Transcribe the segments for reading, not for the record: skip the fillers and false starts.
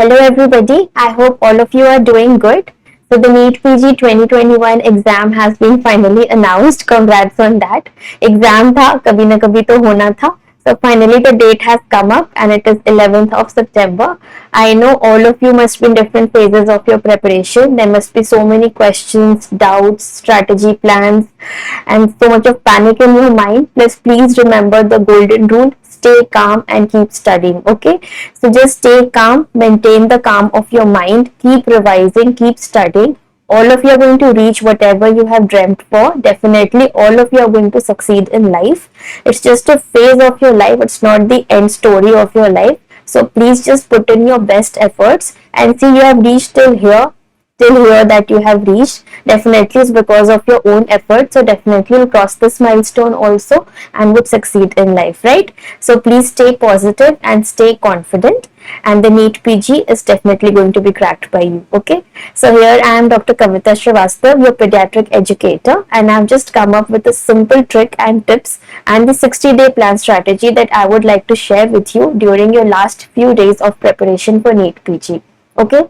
Hello everybody, I hope all of you are doing good. So the NEET PG 2021 exam has been finally announced. Congrats on that. Exam था कभी ना कभी तो होना था. So finally the date has come up and it is 11th of September. I know all of you must be in different phases of your preparation. There must be so many questions, doubts, strategy plans and so much of panic in your mind. Please remember the golden rule. Stay calm and keep studying. Okay, so just stay calm, maintain the calm of your mind, keep revising, keep studying. All of you are going to reach whatever you have dreamt for. Definitely all of you are going to succeed in life. It's just a phase of your life, it's not the end story of your life. So please just put in your best efforts and see you have reached till here that you have reached. Definitely is because of your own effort. So definitely you'll cross this milestone also and would succeed in life, right? So please stay positive and stay confident, and the NEET PG is definitely going to be cracked by you. Okay, so here I am, Dr. Kavita Srivastav, your pediatric educator, and I've just come up with a simple trick and tips and the 60-day plan strategy that I would like to share with you during your last few days of preparation for NEET PG. Okay,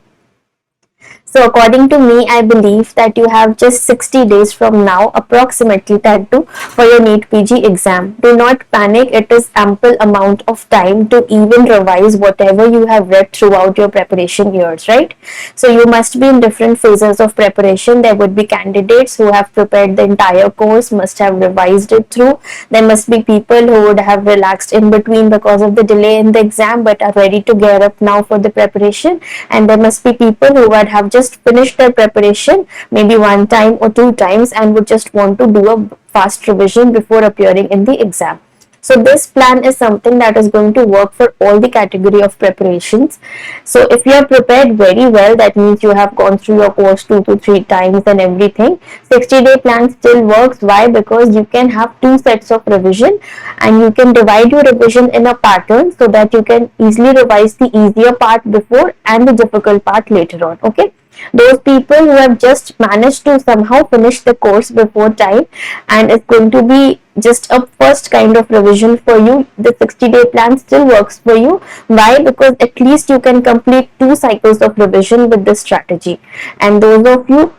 so according to me, I believe that you have just 60 days from now, approximately that too, for your NEET PG exam. Do not panic. It is ample amount of time to even revise whatever you have read throughout your preparation years, right? So you must be in different phases of preparation. There would be candidates who have prepared the entire course, must have revised it through. There must be people who would have relaxed in between because of the delay in the exam but are ready to gear up now for the preparation. And there must be people who would have just finished their preparation maybe one time or two times and would just want to do a fast revision before appearing in the exam. So this plan is something that is going to work for all the category of preparations. So if you are prepared very well, that means you have gone through your course 2 to 3 times and everything, 60-day plan still works. Why? Because you can have two sets of revision and you can divide your revision in a pattern so that you can easily revise the easier part before and the difficult part later on. Okay, those people who have just managed to somehow finish the course before time and it's going to be just a first kind of revision for you, the 60-day plan still works for you. Why? Because at least you can complete 2 cycles of revision with this strategy. And those of you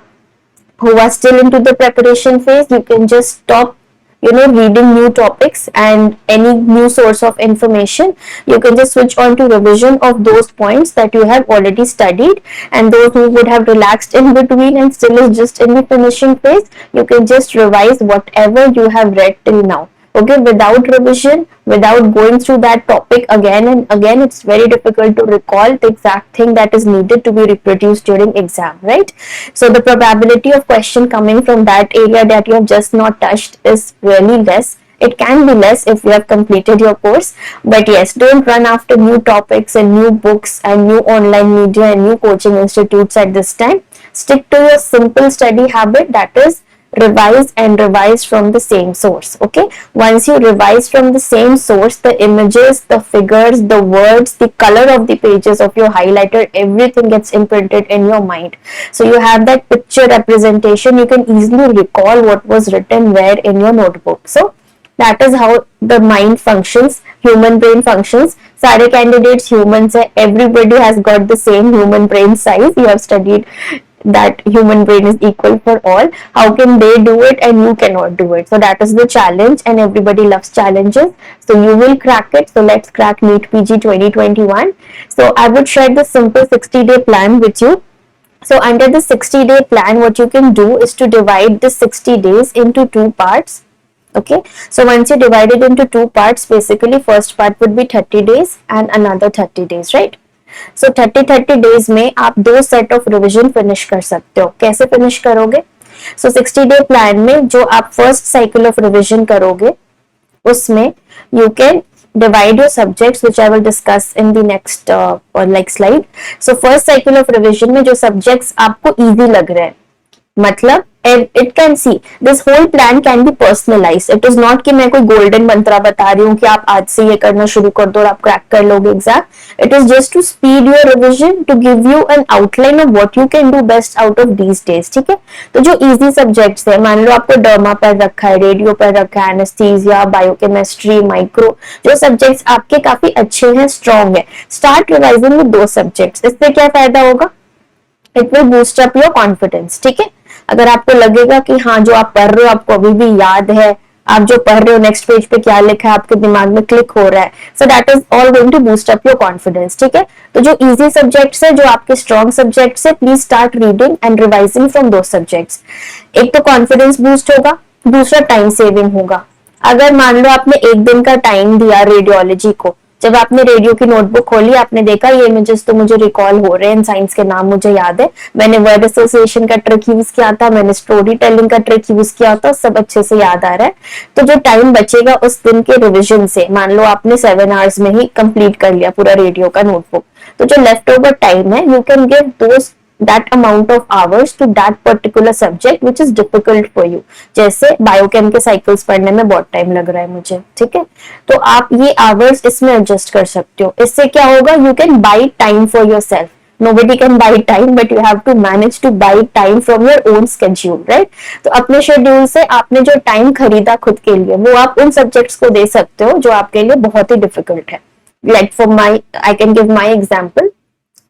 who are still into the preparation phase, you can just stop reading new topics and any new source of information. You can just switch on to revision of those points that you have already studied, and those who would have relaxed in between and still is just in the finishing phase, you can just revise whatever you have read till now. Okay, without revision, without going through that topic again and again, it's very difficult to recall the exact thing that is needed to be reproduced during exam, right? So the probability of question coming from that area that you have just not touched is really less. It can be less if you have completed your course, but yes, don't run after new topics and new books and new online media and new coaching institutes at this time. Stick to your simple study habit, that is revise and revise from the same source. Okay, once you revise from the same source, the images, the figures, the words, the color of the pages of your highlighter, everything gets imprinted in your mind. So you have that picture representation, you can easily recall what was written where in your notebook. So that is how the mind functions, human brain functions. सारे candidates humans है, everybody has got the same human brain size. You have studied that human brain is equal for all. How can they do it and you cannot do it? So that is the challenge, and everybody loves challenges. So you will crack it. So let's crack NEET PG 2021. So I would share the simple 60-day plan with you. So under the 60-day plan, what you can do is to divide the 60 days into 2 parts. Okay, so once you divide it into 2 parts, basically first part would be 30 days and another 30 days, right? So 30 days में आप 2 set of revision finish कर सकते हो. कैसे finish करोगे? सो 60-डे plan में जो आप फर्स्ट साइकिल ऑफ रिविजन करोगे उसमें you can divide your subjects, which I will discuss in the next slide. So first cycle of revision में जो subjects आपको easy लग रहे हैं, मतलब it can see this whole plan can be personalized. It is not कि मैं कोई golden मंत्रा बता रही हूँ कि आप आज से ये करना शुरू कर दो और आप क्रैक कर लोगे exam. It is just to speed your revision, to give you an outline of what you can do best out of these days. ठीक है. तो जो easy subjects है, मान लो आपको डर्मा पर रखा है, रेडियो पर रखा है, एनेस्थीसिया, बायोकेमिस्ट्री, माइक्रो, जो सब्जेक्ट्स आपके काफी अच्छे हैं, स्ट्रॉन्ग है, स्टार्ट रिवाइजिंग विद दो सब्जेक्ट्स. इससे क्या फायदा होगा? It will boost up your confidence. ठीक है. अगर आपको लगेगा कि हाँ जो आप पढ़ रहे हो आपको अभी भी याद है, आप जो पढ़ रहे हो नेक्स्ट पेज पे क्या लिखा है आपके दिमाग में क्लिक हो रहा है, so that is all going to boost up your confidence. ठीक है. तो जो इजी सब्जेक्ट्स है, जो आपके स्ट्रॉन्ग सब्जेक्ट्स है, please start reading and revising from those subjects. एक तो कॉन्फिडेंस बूस्ट होगा, दूसरा टाइम सेविंग होगा. अगर मान लो आपने एक दिन का टाइम दिया रेडियोलॉजी को, जब आपने रेडियो की नोटबुक खोली, आपने देखा ये इमेजेस तो मुझे रिकॉल हो रहे हैं, साइंस के नाम मुझे याद है, मैंने वर्ड एसोसिएशन का ट्रिक यूज किया था, मैंने स्टोरी टेलिंग का ट्रिक यूज किया था, सब अच्छे से याद आ रहा है. तो जो टाइम बचेगा उस दिन के रिविजन से, मान लो आपने 7 आवर्स में ही कंप्लीट कर लिया पूरा रेडियो का नोटबुक, तो जो लेफ्ट ओवर टाइम है, you can give those that amount of hours to that particular subject which is difficult for you. जैसे बायोकेम के साइकिल्स पढ़ने में बहुत टाइम लग रहा है मुझे. ठीक है. तो आप ये आवर्स इसमें एडजस्ट कर सकते हो. इससे क्या होगा? You can buy time for your self. Nobody can buy time, but you have to manage to buy time from your own schedule, right? तो अपने शेड्यूल से आपने जो टाइम खरीदा खुद के लिए, वो आप उन सब्जेक्ट्स को दे सकते हो जो आपके लिए बहुत ही डिफिकल्ट है. Like for my, I can give my example.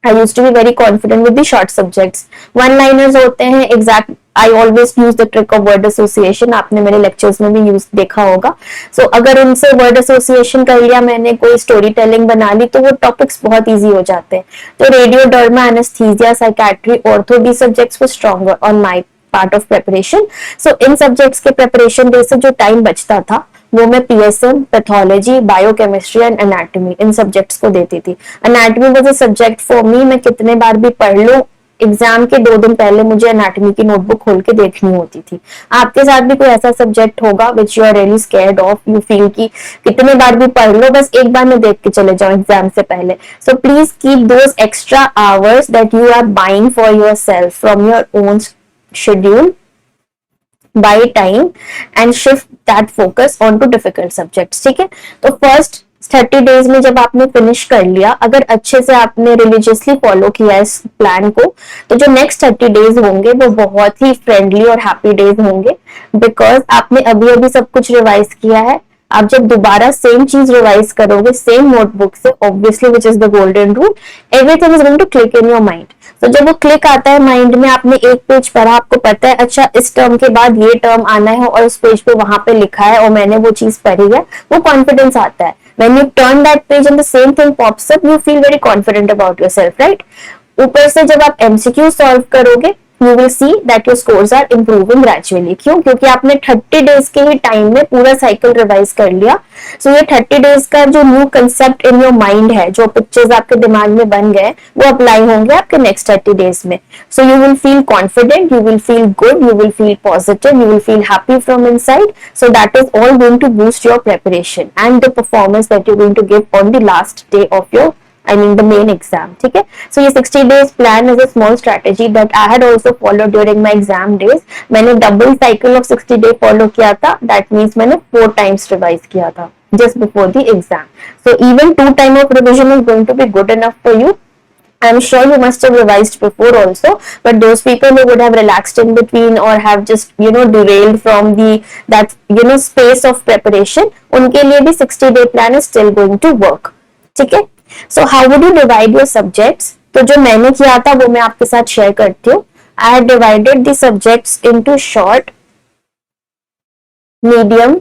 I used to be very confident with the short subjects. One-liners होते हैं, exact. I always use the trick of word association. आपने मेरे lectures में भी यूज देखा होगा. So अगर उनसे word association कर लिया मैंने, कोई स्टोरी टेलिंग बना ली, तो वो टॉपिक्स बहुत इजी हो जाते हैं. तो radio, derma, anaesthesia, psychiatry, ortho, the subjects were stronger on my part of preparation. So in subjects के प्रेपरेशन डे से जो टाइम बचता था, वो मैं PSM, pathology, biochemistry and anatomy, in subjects को देती थी. Anatomy was a subject for me. मैं कितने बार भी पढ़ लूं, एग्जाम के 2 दिन पहले मुझे एनाटॉमी की नोटबुक खोल के देखनी होती थी. आपके साथ भी कोई ऐसा सब्जेक्ट होगा which you are really scared of, you feel कि कितने बार भी पढ़ लो, बस एक बार मैं देख के चले जाऊं एग्जाम से पहले. So please keep those extra hours that you are buying for your self from your own schedule by time and shift that focus onto difficult subjects. ठीक है. तो फर्स्ट 30 डेज में जब आपने फिनिश कर लिया, अगर अच्छे से आपने रिलीजियसली फॉलो किया इस प्लान को, तो जो नेक्स्ट 30 डेज होंगे वो बहुत ही फ्रेंडली और हैप्पी डेज होंगे, बिकॉज आपने अभी अभी सब कुछ रिवाइज किया है. आप जब दोबारा सेम चीज रिवाइज करोगे सेम नोटबुक से, obviously which is the golden rule, everything is going to click in your mind. तो जब वो क्लिक आता है माइंड में, आपने एक पेज पढ़ा, आपको पता है अच्छा इस टर्म के बाद ये टर्म आना है और उस पेज पे वहां पे लिखा है और मैंने वो चीज पढ़ी है, वो कॉन्फिडेंस आता है. When you turn that page and the same thing pops up, you feel very confident about yourself, right? ऊपर से जब आप MCQ सॉल्व करोगे, you will see that your scores are improving gradually. क्यों? क्योंकि आपने 30 डेज के ही टाइम में पूरा साइकिल रिवाइज कर लिया. So ये 30 डेज का जो new concept in your mind है, जो पिक्चर्स आपके दिमाग में बन गए, वो अप्लाई होंगे आपके नेक्स्ट 30 डेज में. So you will feel confident, you will feel good, you will feel positive, you will feel happy from inside. So that is all going to boost your preparation and the performance that you're going to give on the last day of your the main exam. ठीक है. So ये 60 days plan is a small strategy that I had also followed during my exam days. मैंने double cycle of 60 day follow किया था. That means मैंने 4 times revise किया था just before the exam. So even 2 time of revision is going to be good enough for you. I'm sure you must have revised before also, but those people who would have relaxed in between or have just derailed from that space of preparation, उनके लिए भी 60 day plan is still going to work. ठीक है. So how would you divide your subjects? तो जो मैंने किया था वो मैं आपके साथ शेयर करती हूँ. I had divided the subjects into short, medium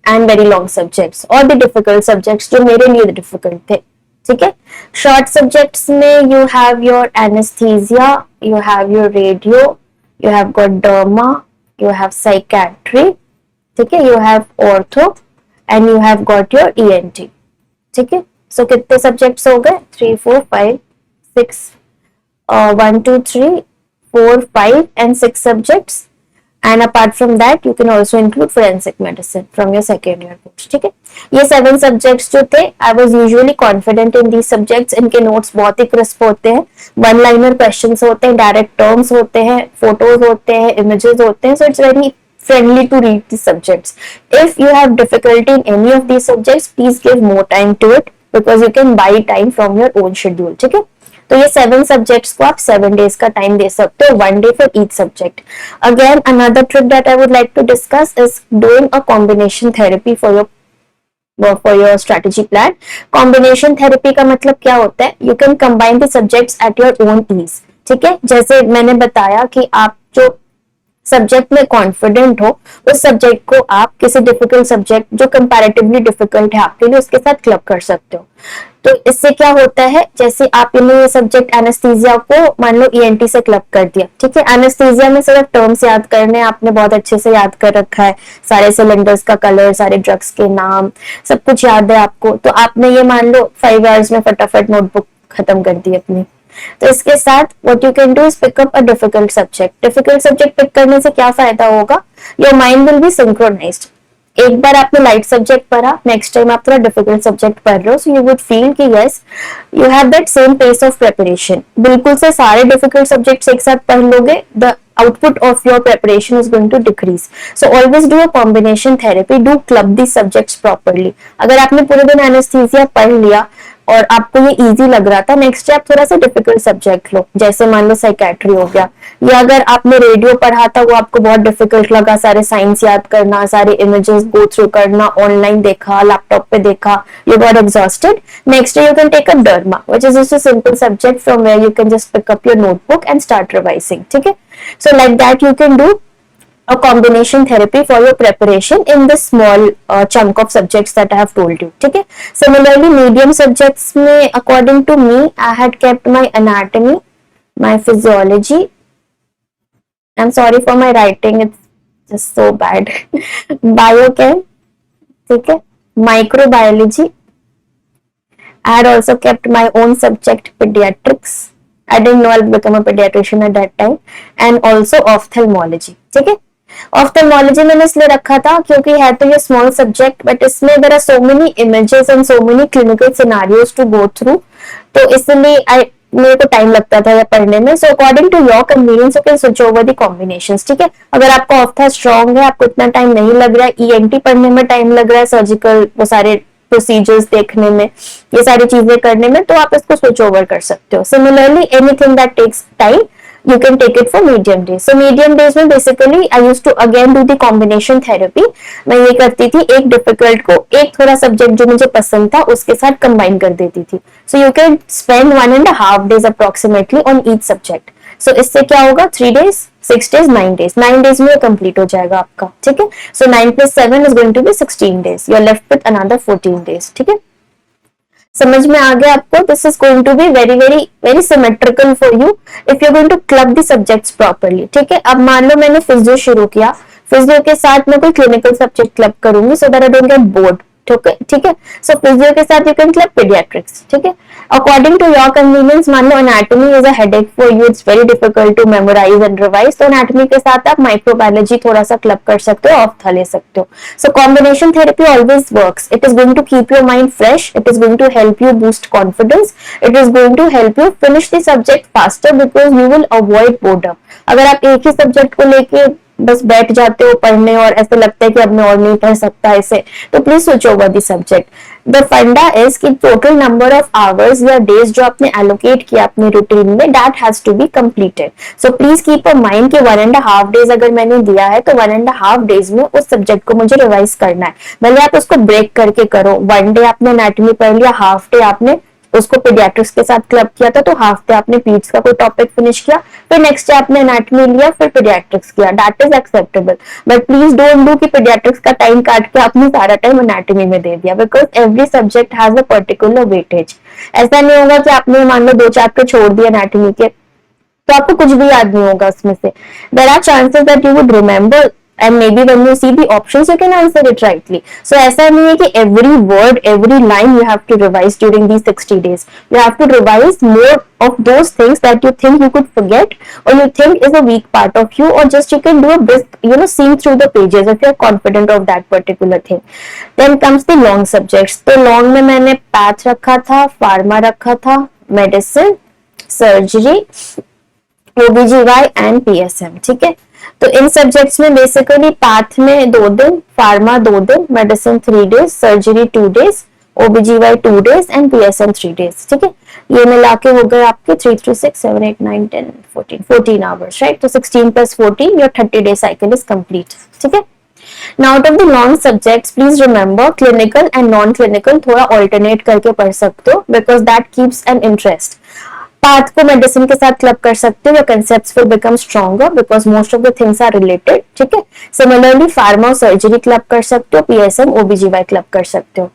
and very long subjects, और the difficult subjects जो मेरे लिए difficult थे. ठीक है. Short subjects में you have your anesthesia, you have your radio, you have got derma, you have psychiatry, ठीक है, you have ortho and you have got your ENT. ठीक है. So कितने सब्जेक्ट्स हो गए? 3, 4, 5, 6, 1, 2, 3, 4, 5 and 6 subjects. And apart from that you can also include forensic medicine from your second year course, ठीक है। ये 7 सब्जेक्ट्स जो थे, I was usually confident in these subjects. इनके नोट्स बहुत ही क्रिस्प होते हैं, वन लाइनर क्वेश्चंस होते हैं, डायरेक्ट टर्म्स होते हैं, फोटोज होते हैं, इमेजेस होते हैं, so it's very friendly to read these subjects. If you have difficulty in any of these subjects, please give more time to it because you can buy time from your own schedule, ठीक है। तो ये 7 subjects को आप 7 days का time दे सकते हो, 1 day for each subject. Again another trick that I would like to discuss is doing a combination therapy for your strategy plan. Combination therapy का मतलब क्या होता है, you can combine the subjects at your own ease, ठीक है। जैसे मैंने बताया कि आप जो सब्जेक्ट में कॉन्फिडेंट हो, उस सब्जेक्ट को आप किसी डिफिकल्ट सब्जेक्ट जो कंपैरेटिवली डिफिकल्ट है आपके लिए, उसके साथ क्लब कर सकते हो। तो इससे क्या होता है, जैसे आपने ये सब्जेक्ट एनेस्थीसिया को मान लो ईएनटी से क्लब कर दिया, ठीक है। एनेस्थीसिया में सिर्फ टर्म्स याद करने, आपने बहुत अच्छे से याद कर रखा है, सारे सिलेंडर्स का कलर, सारे ड्रग्स के नाम, सब कुछ याद है आपको, तो आपने ये मान लो 5 आवर्स में फटाफट नोटबुक खत्म कर दी अपनी। तो इसके साथ what you can do is pick up a difficult subject. Difficult subject pick करने से क्या फायदा होगा, your mind will be synchronized. एक बार आपने लाइट सब्जेक्ट पढ़ा, नेक्स्ट टाइम आप थोड़ा डिफिकल्ट सब्जेक्ट पढ़ रहे हो, सो यू वुड फील कि yes you have that same pace of preparation. बिल्कुल से सारे डिफिकल्ट सब्जेक्ट्स एक साथ पढ़ लोगे, the output of your preparation is going to decrease. So always do a combination therapy, do club these subjects properly. अगर आपने पूरे दिन एनेस्थीसिया पढ़ लिया और आपको ये इजी लग रहा था, नेक्स्ट डे आप थोड़ा सा डिफिकल्ट सब्जेक्ट लो, जैसे मान लो साइकेट्री हो गया, या अगर आपने रेडियो पढ़ा था वो आपको बहुत डिफिकल्ट लगा, सारे साइंस याद करना, सारे इमेजेस गो थ्रू करना, ऑनलाइन देखा, लैपटॉप पे देखा, you got exhausted, next day you can take a derma which is just a simple subject from where you can just pick up your notebook and start revising, ठीक है। So like that you can do a combination therapy for your preparation in this small chunk of subjects that I have told you, ठीक है। Similarly medium subjects में according to me I had kept my anatomy, my physiology, I'm sorry for my writing, it's just so bad, biochem, ठीक है, microbiology, I had also kept my own subject pediatrics, I didn't know I'll become a pediatrician at that time, and also ophthalmology, ठीक है। Ophthalmology मैंने इसलिए रखा था क्योंकि है तो ये स्मॉल सब्जेक्ट, बट इसमें there are so many images and so many clinical scenarios to go through, तो इसलिए मेरे को टाइम लगता था पढ़ने में। So according to your convenience you can switch over the combinations, ठीक है। अगर आपका ऑफ्था स्ट्रॉन्ग है, आपको इतना टाइम नहीं लग रहा है, ईएनटी पढ़ने में टाइम लग रहा है, सर्जिकल वो सारे प्रोसीजर्स देखने में, ये सारी चीजें करने में, तो आप इसको स्विच ओवर कर सकते हो। Similarly anything that takes time you can take it for medium days. So medium days में basically I used to again do the combination therapy. मैं ये करती थी, एक difficult को एक थोड़ा subject जो मुझे पसंद था उसके साथ combine कर देती थी. So you can spend 1.5 days approximately on each subject. So इससे क्या होगा, 3 days, 6 days, 9 days. 9 days में complete हो जाएगा आपका, ठीक है. So 9 plus 7 is going to be 16 days. You are left with another 14 days, ठीक है. समझ में आ गया आपको? This is going to be very very very symmetrical for you if you going to club the subjects properly, ठीक है. अब मान लो मैंने फिजियो शुरू किया, फिजियो के साथ मैं कोई क्लिनिकल सब्जेक्ट क्लब करूंगी so that I don't get bored, ठीक है. सो फिजियो के साथ यू कैन क्लब पीडियाट्रिक्स, ठीक है. अकॉर्डिंग टू योर कन्वीनियंस, मान लो anatomy is a headache for you, it's very difficult to memorise and revise, तो एनाटॉमी के साथ आप माइक्रोबायोलॉजी थोड़ा सा क्लब कर सकते हो, ऑफ्था ले सकते हो. So combination therapy always works. It is going to keep your mind fresh, it is going to help you boost confidence, it is going to help you finish the subject faster because you will avoid boredom. अगर आप एक ही subject को लेके बस बैठ जाते हो पढ़ने और ऐसा लगता है कि अब मैं और नहीं पढ़ सकता ऐसे, तो please switch over the subject. The funda is कि टोटल नंबर ऑफ आवर्स या डेज जो आपने एलोकेट किया अपने रूटीन में, that has to be completed. So please keep a mind कि 1.5 डेज अगर मैंने दिया है तो 1.5 डेज में उस सब्जेक्ट को मुझे रिवाइज करना है. भले आप उसको ब्रेक करके करो, 1 डे आपने एनाटॉमी पढ़ लिया, हाफ डे आपने उसको पीडियाट्रिक्स के साथ क्लब किया था, तो हाफ डे आपने पीड्स का कोई टॉपिक फिनिश किया, फिर नेक्स्ट डे आपने एनाटॉमी लिया, फिर पीडियाट्रिक्स किया, that is acceptable. But please don't do कि पीडियाट्रिक्स का टाइम काट के आपने सारा टाइम एनाटॉमी में दे दिया, because every subject has a particular weightage. ऐसा नहीं होगा कि आपने मान लो 2 चैप्टर छोड़ दिए एनाटॉमी के तो आपको कुछ भी याद नहीं होगा उसमें से. There are chances that you would remember and maybe when you see the options you can answer it rightly. So ऐसा नहीं है कि every word, every line you have to revise during these 60 days. You have to revise more of those things that you think you could forget or you think is a weak part of you, or just you can do a brisk, seeing through the pages if you're confident of that particular thing. Then comes the long subjects. तो long में मैंने path रखा था, pharma रखा था, medicine, surgery, OBGY and PSM. ठीक है, तो इन सब्जेक्ट्स में बेसिकली पाथ में 2 दिन, फार्मा 2 दिन, medicine 3 days, surgery 2 days, OBGY 2 days and PSM 3 days. ठीक है, ये मिला के हो गए आपके 3 3 6 7 8 9 10 14 आवर्स, राइट. तो 16 + 14 your 30 day cycle is complete. ठीक है. Now out of the long subjects, please remember clinical and non-clinical थोड़ा alternate करके पढ़ सकते हो because that keeps an interest. Path को मेडिसिन के साथ क्लब कर सकते हो, your concepts will become stronger because most of the things are related. ठीक है. Similarly, pharma और surgery क्लब कर सकते हो, PSM, OBGY क्लब कर सकते हो.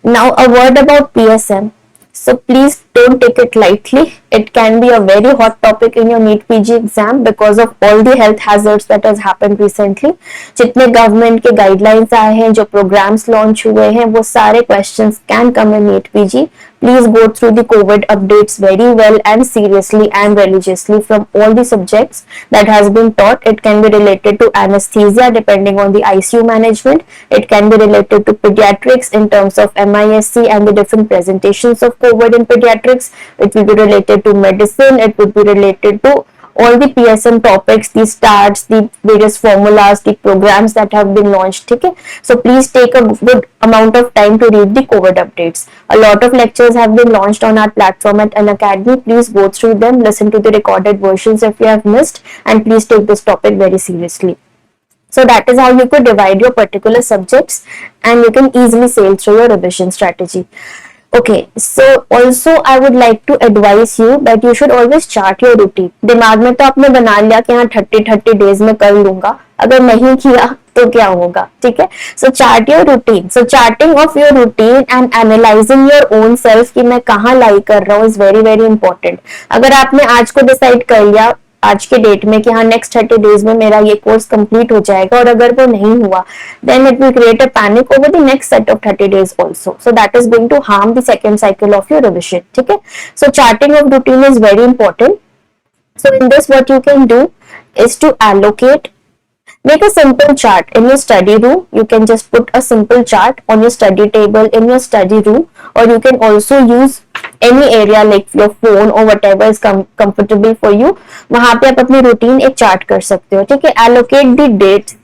Now a word about PSM. So please don't take it lightly. It can be a very hot topic in your NEET PG exam because of all the health hazards that has happened recently. जितने government के guidelines आए हैं, जो programs launch हुए हैं, वो सारे questions can come in NEET PG. Please go through the COVID updates very well and seriously and religiously from all the subjects that has been taught. It can be related to anesthesia depending on the ICU management. It can be related to pediatrics in terms of MISC and the different presentations of COVID in pediatrics. It will be related to medicine. It would be related to all the PSM topics, the starts, the various formulas, the programs that have been launched. Okay, so please take a good amount of time to read the COVID updates. A lot of lectures have been launched on our platform at Unacademy. Please go through them, listen to the recorded versions if you have missed, and please take this topic very seriously. So that is how you could divide your particular subjects and you can easily sail through your revision strategy. Okay, so also I would like to advise you that you should always chart your routine. दिमाग में तो आपने बना लिया कि हाँ 30 days में कर लूंगा, अगर नहीं किया तो क्या होगा. ठीक है, so chart your routine. So charting of your routine and analyzing your own self कि मैं कहाँ लाई कर रहा हूँ is very very important. अगर आपने आज को डिसाइड कर लिया आज के डेट में कि हाँ नेक्स्ट 30 डेज में मेरा ये कोर्स कंप्लीट हो जाएगा, और अगर वो नहीं हुआ then it will create a panic over the next set of 30 days also. So that is going to harm the second cycle of your revision. ठीक है, so charting of routine is very important. So in this what you can do is to allocate, make a simple chart in your study room. You can just put a simple chart on your study table in your study room, or you can also use any area like your phone or whatever is comfortable for you. वहां पे आप अपनी routine एक chart कर सकते हो. ठीक है, allocate the dates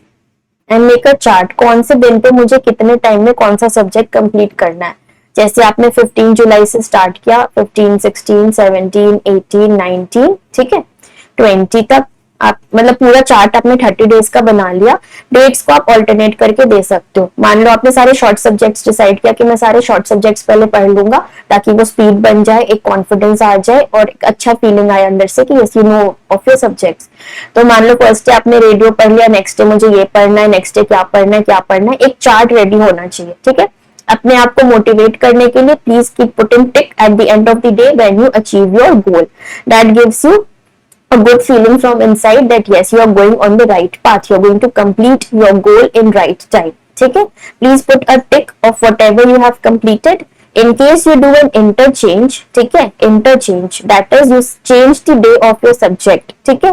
and make a chart. कौन से दिन पे मुझे कितने टाइम में कौन सा सब्जेक्ट कंप्लीट करना है. जैसे आपने 15 जुलाई से स्टार्ट किया, 15, 16, 17, 18, 19, ठीक है, 20 तक आप मतलब पूरा चार्ट आपने 30 डेज का बना लिया. डेट्स को आप ऑल्टरनेट करके दे सकते हो. मान लो आपने सारे शॉर्ट सब्जेक्ट्स डिसाइड किया कि मैं सारे शॉर्ट सब्जेक्ट्स पहले पढ़ लूंगा ताकि वो स्पीड बन जाए, एक कॉन्फिडेंस आ जाए और एक अच्छा फीलिंग आए अंदर से कि yes you know of your subjects. तो मान लो फर्स्ट डे आपने रेडियो पढ़ लिया, नेक्स्ट डे मुझे ये पढ़ना है, नेक्स्ट डे क्या पढ़ना है, एक चार्ट रेडी होना चाहिए. ठीक है, अपने आप को मोटिवेट करने के लिए please keep putting tick at the end of the day when you achieve your goal. That gives you a good feeling from inside that yes you are going on the right path, you are going to complete your goal in right time. ठीक है, please put a tick of whatever you have completed. In case you do an interchange, ठीक है, interchange that is you change the day of your subject. ठीक है,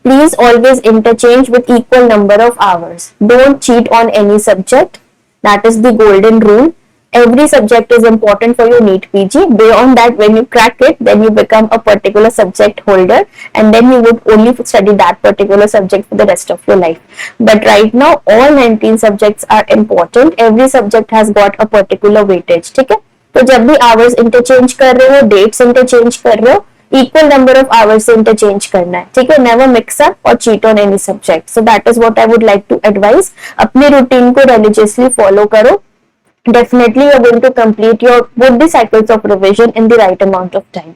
please always interchange with equal number of hours. Don't cheat on any subject. That is the golden rule. Every subject is important for your NEET PG. Beyond that, when you crack it, then you become a particular subject holder, and then you would only study that particular subject for the rest of your life. But right now, all 19 subjects are important. Every subject has got a particular weightage. ठीक है, तो जब भी hours interchange कर रहे हो, dates interchange कर रहे हो, equal number of hours से interchange करना है. ठीक है, never mix up or cheat on any subject. So that is what I would like to advise. अपने routine को religiously follow करो. Definitely you are going to complete your both the cycles of revision in the right amount of time.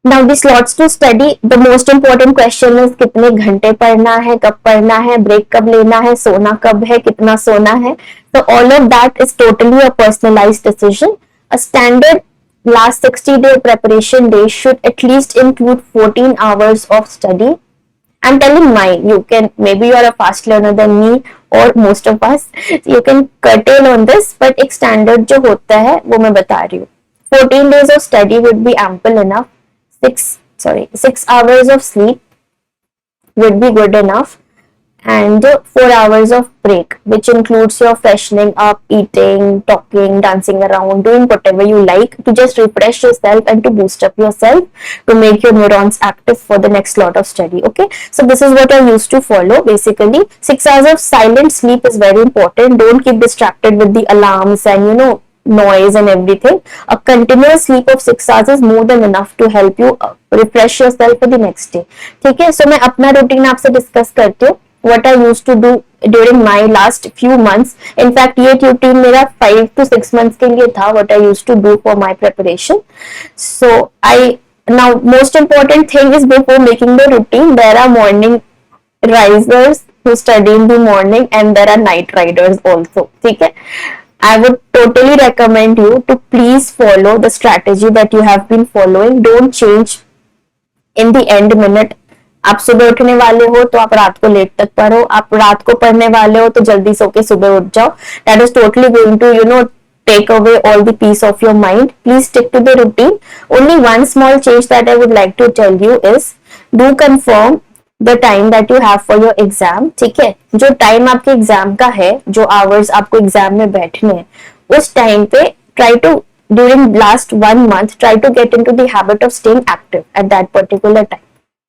Now the slots to study, the most important question is कितने घंटे पढ़ना है, कब पढ़ना है, break कब लेना है, सोना कब है, कितना सोना है. So all of that is totally a personalized decision. A standard last 60-day preparation day should at least include 14 hours of study I'm telling mine. You can, maybe you are a fast learner than me or most of us. You can curtail on this, but एक standard जो होता है वो मैं बता रही हूँ. 14 days of study would be ample enough. 6 hours of sleep would be good enough, and 4 hours of break, which includes your freshening up, eating, talking, dancing around, doing whatever you like to just refresh yourself and to boost up yourself to make your neurons active for the next lot of study. Okay, so this is what I used to follow. Basically 6 hours of silent sleep is very important. Don't keep distracted with the alarms and noise and everything. A continuous sleep of 6 hours is more than enough to help you refresh yourself for the next day. ठीक है, so मैं अपना routine आपसे discuss करती हूँ. What I used to do during my last few months. In fact, ये routine मेरा 5 to 6 months के लिए था. What I used to do for my preparation. So now most important thing is before making the routine, there are morning risers who study in the morning and there are night riders also. ठीक है. I would totally recommend you to please follow the strategy that you have been following. Don't change in the end minute. आप सुबह उठने वाले हो तो आप रात को लेट तक पढ़ो, आप रात को पढ़ने वाले हो तो जल्दी सो के सुबह उठ जाओ. That is totally going to take away all the peace of your mind. Please stick to the routine. Only one small change that I would like to tell you is do confirm the time that you have for your exam. ठीक है, जो time आपके exam का है, जो hours आपको exam में बैठने हैं, उस टाइम पे try to during last 1 month try to get into the habit of staying active at that particular time.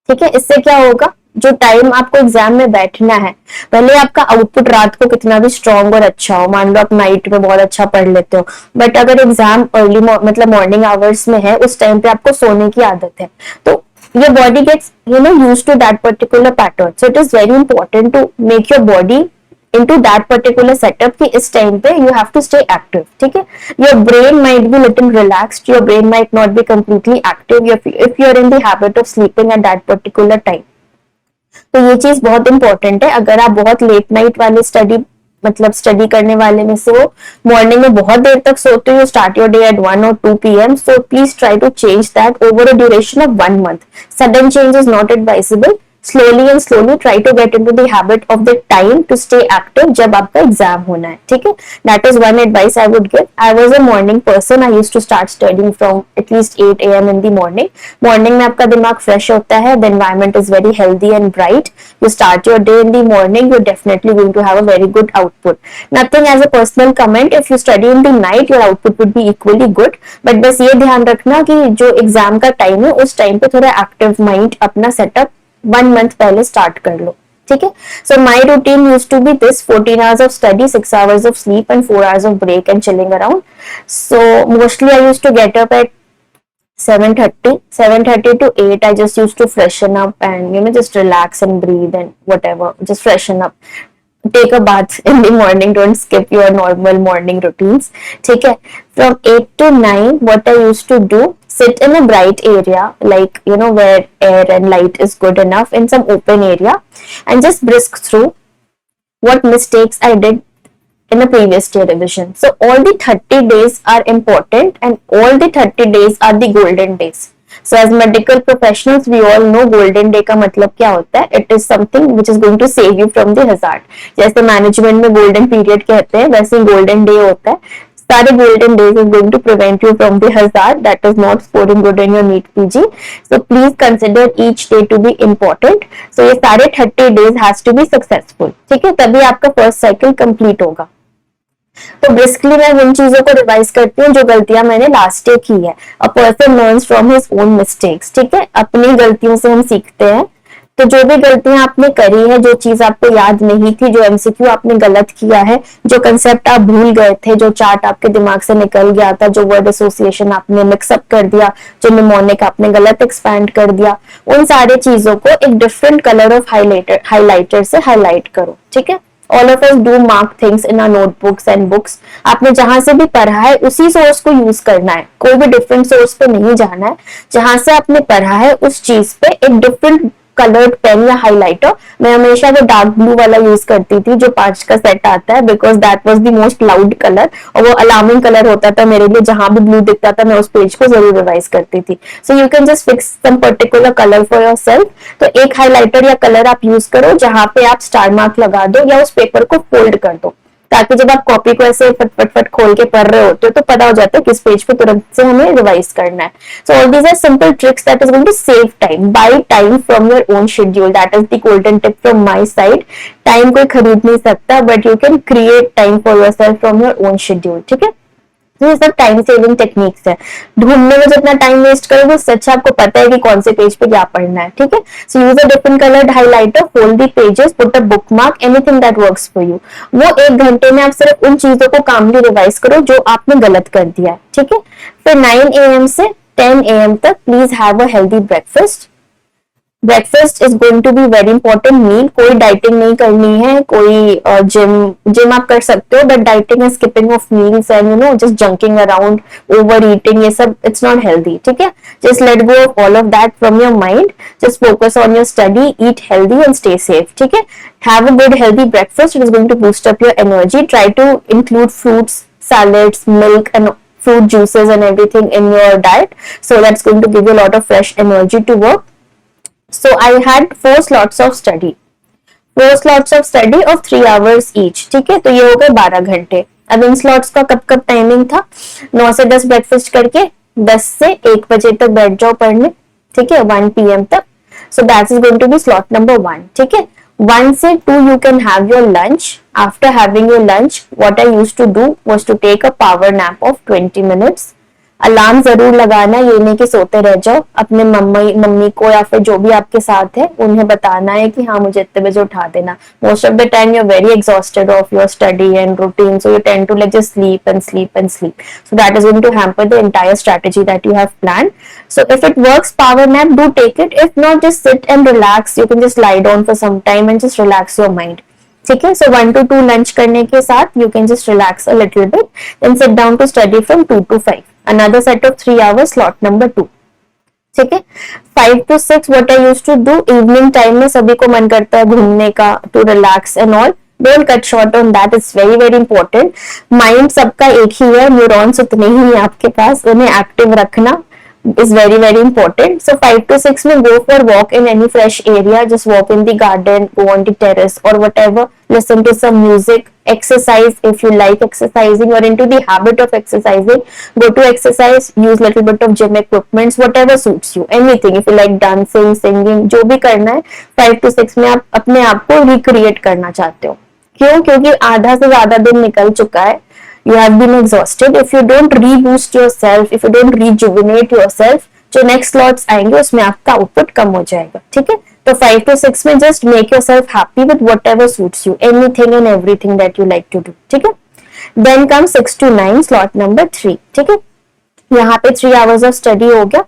ठीक है, इससे क्या होगा, जो टाइम आपको एग्जाम में बैठना है, भले आपका आउटपुट रात को कितना भी स्ट्रांग और अच्छा हो, मान लो आप नाइट में बहुत अच्छा पढ़ लेते हो, बट अगर एग्जाम अर्ली मतलब मॉर्निंग आवर्स में है, उस टाइम पे आपको सोने की आदत है, तो your body gets used to that particular pattern. So it is very important to make your body into that particular setup कि इस टाइम पे you have to stay active. ठीक है, your brain might be little relaxed, your brain might not be completely active if you are in the habit of sleeping at that particular time. तो ये चीज बहुत important है. अगर आप बहुत लेट नाइट वाले स्टडी करने वाले में से हो, मॉर्निंग में बहुत देर तक सोते हो, start your day at 1 or 2 PM, so please try to change that over a duration of 1 month. Sudden change is not advisable. Slowly and slowly try to get into the habit of the time to stay active जब आपका exam होना है. ठीक है, that is one advice I would give. I was a morning person. I used to start studying from at least 8 AM in the morning. Morning में आपका दिमाग fresh होता है, the environment is very healthy and bright. You start your day in the morning, you're definitely going to have a very good output. Nothing as a personal comment. If you study in the night, your output would be equally good. But बस ये ध्यान रखना कि जो exam का time है, उस time पे थोड़ा एक्टिव माइंड अपना सेटअप 1 month पहले स्टार्ट कर लो. ठीक है, so my routine used to be this: 14 hours of study, 6 hours of sleep and 4 hours of break and chilling around. So mostly I used to get up at 7:30 to 8. I just used to freshen up and just relax and breathe and whatever, just freshen up, take a bath in the morning. Don't skip your normal morning routines. ठीक है, from 8 to 9 what I used to do, sit in a bright area, like where air and light is good enough, in some open area, and just brisk through what mistakes I did in the previous day revision. So all the 30 days are important and all the 30 days are the golden days. So as medical professionals we all know golden day का मतलब क्या होता है. It is something which is going to save you from the hazard. जैसे management में golden period कहते हैं, वैसे golden day होता है. सारे golden days is going to prevent you from the hazard that is not scoring good in your NEET PG. So please consider each day to be important. So ये सारे 30 days has to be successful. ठीक है, तभी आपका first cycle complete होगा. तो briskly मैं उन चीजों को रिवाइज करती हूँ जो गलतियां मैंने लास्ट डे की है. A person learns from his own mistakes. ठीक है, अपनी गलतियों से हम सीखते हैं. तो जो भी गलतियां आपने करी है, जो चीज आपको याद नहीं थी, जो एमसीक्यू आपने गलत किया है, जो कंसेप्ट आप भूल गए थे, जो चार्ट आपके दिमाग से निकल गया था, जो वर्ड एसोसिएशन आपने मिक्सअप कर दिया, जो निमोनिक आपने गलत एक्सपैंड कर दिया, उन सारे चीजों को एक डिफरेंट कलर ऑफ हाइलाइटर से हाईलाइट करो. ठीक है, All of us do mark things in our notebooks and books. आपने जहां से भी पढ़ा है उसी सोर्स को यूज करना है, कोई भी डिफरेंट सोर्स पे नहीं जाना है. जहां से आपने पढ़ा है उस चीज पे एक डिफरेंट कलर्ड पेन या हाइलाइटर, मैं हमेशा वो डार्क ब्लू वाला यूज करती थी जो 5 का सेट आता है, because that was the most loud colour और वो अलार्मिंग कलर होता था मेरे लिए, जहां भी ब्लू दिखता था मैं उस पेज को जरूर रिवाइज करती थी. So you can just fix some particular colour for your self. तो एक हाइलाइटर या कलर आप यूज करो जहां पे आप स्टार मार्क लगा दो या उस पेपर को फोल्ड कर दो, ताकि जब आप कॉपी को ऐसे फट खोल के पढ़ रहे होते हो तो पता हो जाता है किस पेज पे तुरंत से हमें रिवाइज करना है. So all these are simple tricks that is going to save time. Buy time from your own schedule, that is the golden tip from my side. Time कोई खरीद नहीं सकता, but you can create time for yourself from your own schedule. ठीक है, तो ये सब time saving techniques है. ढूंढने में जितना टाइम वेस्ट करोगे उससे अच्छा आपको पता है कि कौन से पेज पे क्या पढ़ना है. ठीक है, so use a different coloured highlighter, fold the pages, put a bookmark, anything that works for you. वो 1 घंटे में आप सिर्फ उन चीजों को कामली रिवाइज करो जो आपने गलत कर दिया है. ठीक है, फिर 9 AM से 10 AM तक please have a healthy breakfast. Breakfast is going to be very important meal. कोई डाइटिंग नहीं करनी है, कोई जिम आप कर सकते हो, but dieting and skipping of meals and you know just junking around, over eating, ये सब इट्स नॉट हेल्दी. ठीक है, just let go of all of that from your mind. Just focus on your study, eat healthy and stay safe. ठीक है, have a good healthy breakfast. It is going to boost up your energy. Try to include fruits, salads, milk and fruit juices and everything in your diet, so that's going to give you a lot of fresh energy to work. So I had 4 slots of study. 4 slots of study of 3 hours each. ठीक है, तो ये हो गए 12 घंटे. अब इन slots का कब कब टाइमिंग था? 9 से 10 ब्रेकफास्ट करके 10 से 1 बजे तक बैठ जाओ पढ़ने. ठीक है, 1 PM तक. So that is going to be slot number 1. ठीक है, 1 से 2 you can have your lunch. After having your lunch, what I used to do was to take a power nap of 20 minutes. Alarm जरूर लगाना, ये नहीं कि सोते रह जाओ. अपने मम्मी को या फिर जो भी आपके साथ है उन्हें बताना है कि हाँ मुझे इतने बजे उठा देना. Most of the time you are very exhausted of your study and routine, so you tend to like just sleep and sleep and sleep. So that is going to hamper the entire strategy that you have planned. So if it works, power nap, do take it. If not, just sit and relax. You can just lie down for some time and just relax your mind. ठीक है, so 1 to 2 lunch करने के साथ you can just relax a little bit, then sit down to study from 2 to 5. Another set of 3 hours, slot number 2. ठीक है, 5 to 6 what I used to do, evening time में सभी को मन करता है घूमने का, to relax and all. Don't cut short on that. It's very very important. Mind सबका एक ही है, न्यूरॉन्स उतने ही हैं आपके पास, उन्हें एक्टिव रखना is very very important. So 5 to 6 में go for walk in any fresh area. Just walk in the garden, go on the terrace or whatever. Listen to some music. Exercise if you like exercising or into the habit of exercising. Go to exercise. Use little bit of gym equipments. Whatever suits you. Anything. If you like dancing, singing, जो भी करना है 5 to 6 में आप अपने आप को recreate करना चाहते हो. क्यों? क्योंकि आधा से ज्यादा दिन निकल चुका है. You have been exhausted. If you don't reboost yourself, if you don't rejuvenate yourself, जो next slots आएंगे उसमें आपका output कम हो जाएगा. ठीक है, तो 5 to 6 में just make yourself happy with whatever suits you, anything and everything that you like to do. ठीक है, then comes 6 to 9, slot number 3. ठीक है, यहाँ पे 3 hours of study हो गया.